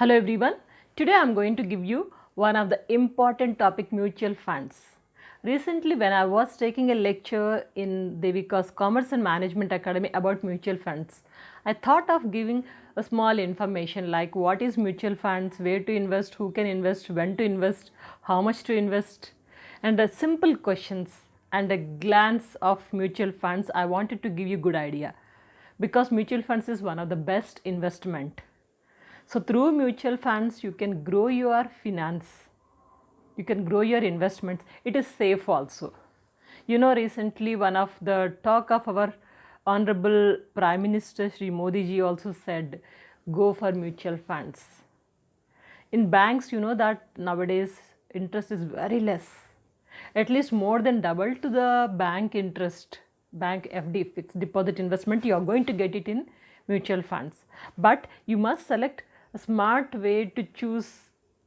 Hello everyone. Today I am going to give you one of the important topic, mutual funds. Recently when I was taking a lecture in Devika's Commerce and Management Academy about mutual funds, I thought of giving a small information like what is mutual funds, where to invest, who can invest, when to invest, how much to invest, and a simple questions and a glance of mutual funds. I wanted to give you good idea because mutual funds is one of the best investment. So through mutual funds, you can grow your finance, you can grow your investments. It is safe also. Recently one of the talk of our Honorable Prime Minister Shri Modi ji also said, go for mutual funds. In banks, you know that nowadays interest is very less, at least more than double to the bank interest. Bank FD, fixed deposit investment, you are going to get it in mutual funds, but you must select a smart way to choose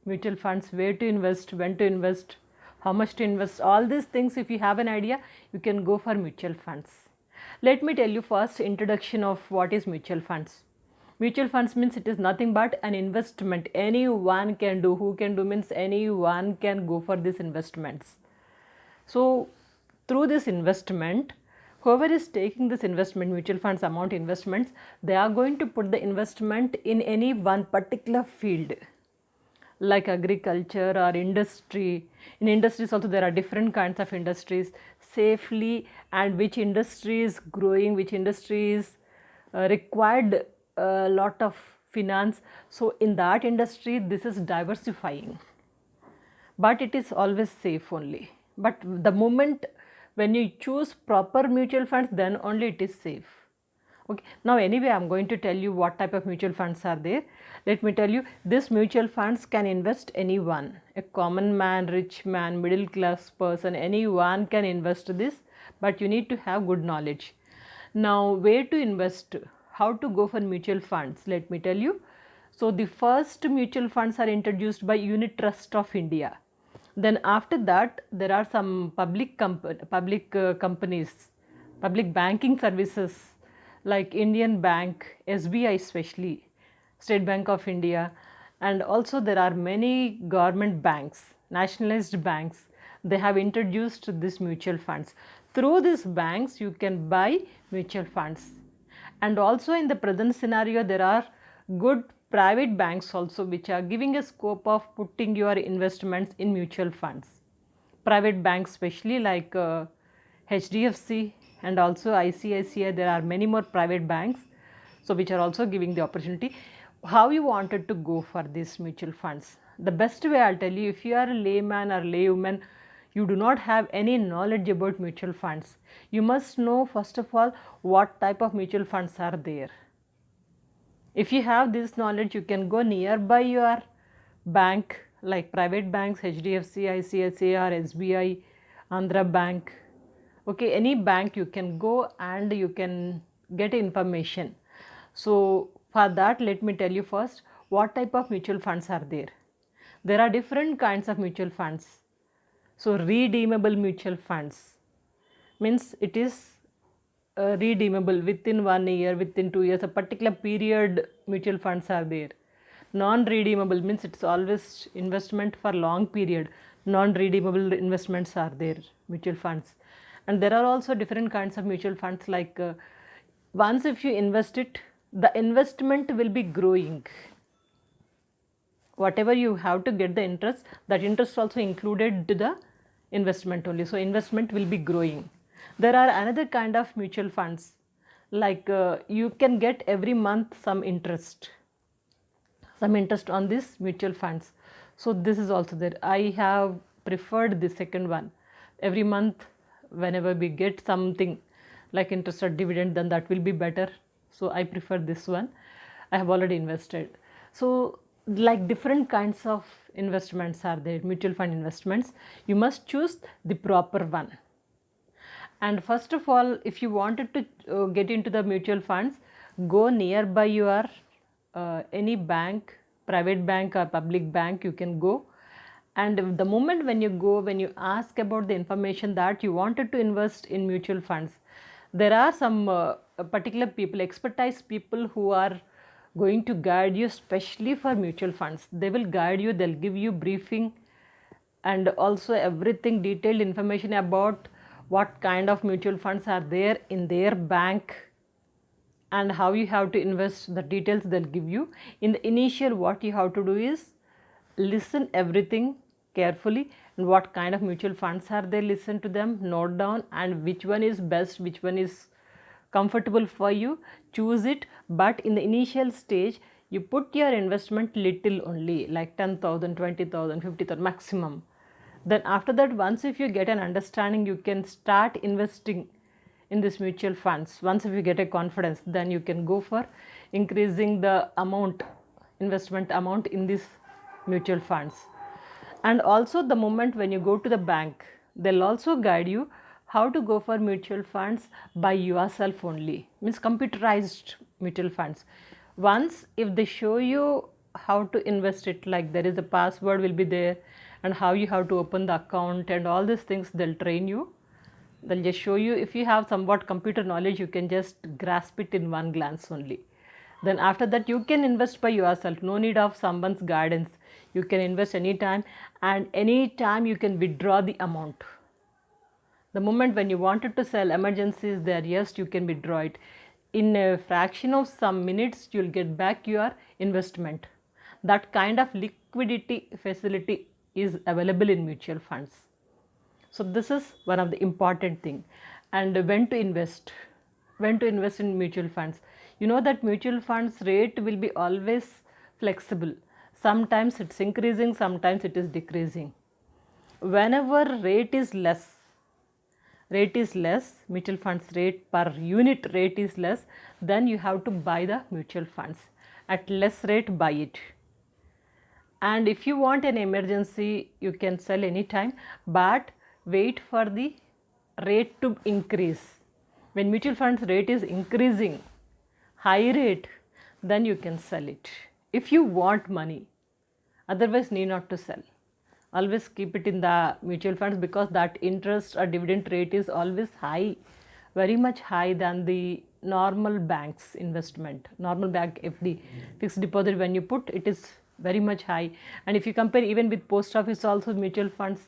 mutual funds, where to invest, when to invest, how much to invest. All these things, if you have an idea, you can go for mutual funds. Let me tell you first introduction of what is mutual funds. Mutual funds means it is nothing but an investment. Anyone can do. Who can do means anyone can go for these investments. So through this investment, whoever is taking this investment, mutual funds amount investments, they are going to put the investment in any one particular field like agriculture or industry. In industries also there are different kinds of industries safely, and which industry is growing, which industry is required a lot of finance. So in that industry this is diversifying, but it is always safe only. But the moment when you choose proper mutual funds, then only it is safe. Okay, now anyway I am going to tell you what type of mutual funds are there. Let me tell you, this mutual funds can invest anyone, a common man, rich man, middle class person, anyone can invest this, but you need to have good knowledge. Now where to invest, how to go for mutual funds, let me tell you. So the first mutual funds are introduced by Unit Trust of India. Then after that there are some companies, public banking services like Indian Bank, SBI especially, State Bank of India, and also there are many government banks, nationalized banks. They have introduced this mutual funds. Through these banks you can buy mutual funds. And also in the present scenario there are good private banks also which are giving a scope of putting your investments in mutual funds. Private banks especially like HDFC and also ICICI, there are many more private banks, so which are also giving the opportunity. How you wanted to go for these mutual funds? The best way I'll tell you, if you are a layman or laywoman, you do not have any knowledge about mutual funds, you must know first of all what type of mutual funds are there. If you have this knowledge, you can go nearby your bank like private banks, HDFC, ICICI or SBI, Andhra Bank. Okay, any bank you can go and you can get information. So for that, let me tell you first what type of mutual funds are there. There are different kinds of mutual funds. So redeemable mutual funds means it is redeemable within 1 year, within 2 years, a particular period mutual funds are there. Non-redeemable means it's always investment for long period. Non-redeemable investments are there, mutual funds. And there are also different kinds of mutual funds like once if you invest it, the investment will be growing. Whatever you have to get the interest, that interest also included to the investment only. So investment will be growing. There are another kind of mutual funds like you can get every month some interest on this mutual funds. So this is also there. I have preferred the second one. Every month whenever we get something like interest or dividend, then that will be better. So I prefer this one. I have already invested. So like different kinds of investments are there, mutual fund investments. You must choose the proper one. And first of all, if you wanted to get into the mutual funds, go nearby your any bank, private bank or public bank, you can go. And the moment when you go, when you ask about the information that you wanted to invest in mutual funds, there are some particular people, expertise people who are going to guide you, especially for mutual funds. They will guide you, they'll give you briefing and also everything detailed information about what kind of mutual funds are there in their bank and how you have to invest. The details they'll give you. In the initial, what you have to do is listen everything carefully, and what kind of mutual funds are there, listen to them, note down, and which one is best, which one is comfortable for you, choose it. But in the initial stage, you put your investment little only, like 10,000, 20,000, 50,000 maximum. Then after that, once if you get an understanding, you can start investing in this mutual funds. Once if you get a confidence, then you can go for increasing the amount, investment amount in these mutual funds. And also the moment when you go to the bank, they'll also guide you how to go for mutual funds by yourself only, means computerized mutual funds. Once if they show you how to invest it, like there is a password will be there and how you have to open the account and all these things, they'll train you. They'll just show you. If you have somewhat computer knowledge, you can just grasp it in one glance only. Then after that, you can invest by yourself, no need of someone's guidance. You can invest anytime, and anytime you can withdraw the amount. The moment when you wanted to sell, emergency is there, yes, you can withdraw it. In a fraction of some minutes, you'll get back your investment. That kind of liquidity facility is available in mutual funds. So this is one of the important thing. And when to invest in mutual funds. You know that mutual funds rate will be always flexible. Sometimes it's increasing, sometimes it is decreasing. Whenever rate is less, mutual funds rate per unit rate is less, then you have to buy the mutual funds. At less rate, buy it. And if you want an emergency, you can sell anytime, but wait for the rate to increase. When mutual funds rate is increasing, high rate, then you can sell it if you want money. Otherwise, need not to sell. Always keep it in the mutual funds, because that interest or dividend rate is always high, very much high than the normal bank's investment. Normal bank FD, fixed deposit, when you put, it is very much high. And if you compare even with post office also, mutual funds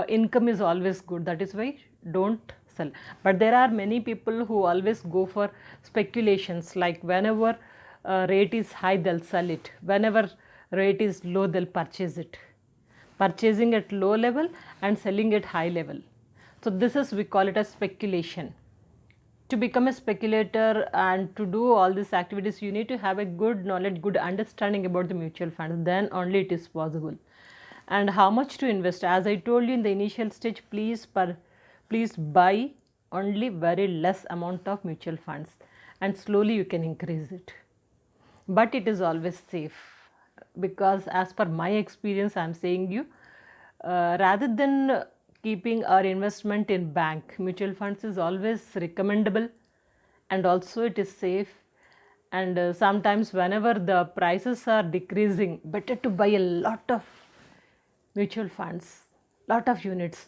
income is always good. That is why don't sell. But there are many people who always go for speculations, like whenever rate is high, they'll sell it. Whenever rate is low, they'll purchase it. Purchasing at low level and selling at high level. So this is, we call it as speculation. To become a speculator and to do all these activities, you need to have a good knowledge, good understanding about the mutual funds. Then only it is possible. And how much to invest? As I told you in the initial stage, please buy only very less amount of mutual funds, and slowly you can increase it. But it is always safe, because as per my experience, I am saying you, rather than keeping our investment in bank, mutual funds is always recommendable, and also it is safe. And sometimes whenever the prices are decreasing, better to buy a lot of mutual funds, lot of units.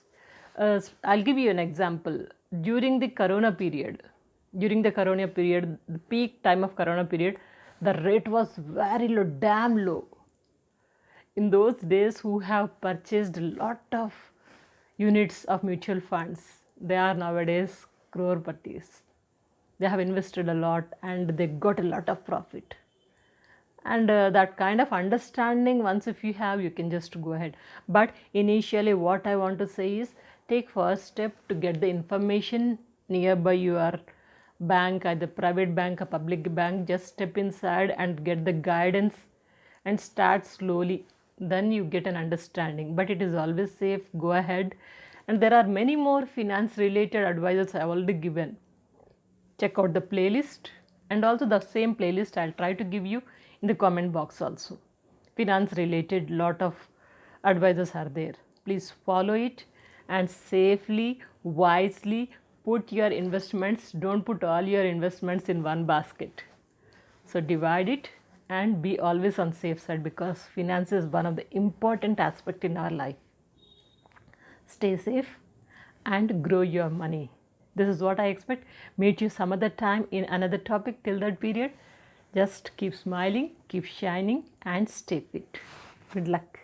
I'll give you an example. During the corona period, the peak time of corona period, the rate was very low, damn low. In those days, who have purchased a lot of units of mutual funds, they are nowadays crorepati's. They have invested a lot and they got a lot of profit. And that kind of understanding, once if you have, you can just go ahead. But initially, what I want to say is, take first step to get the information nearby your bank, either private bank or public bank. Just step inside and get the guidance and start slowly. Then you get an understanding. But it is always safe, go ahead. And there are many more finance related advices I have already given. Check out the playlist, and also the same playlist I'll try to give you in the comment box also. Finance related lot of advices are there. Please follow it and safely, wisely put your investments. Don't put all your investments in one basket. So divide it and be always on safe side, because finance is one of the important aspect in our life. Stay safe and grow your money. This is what I expect. Meet you some other time in another topic. Till that period, Just keep smiling, keep shining, and stay fit. Good luck.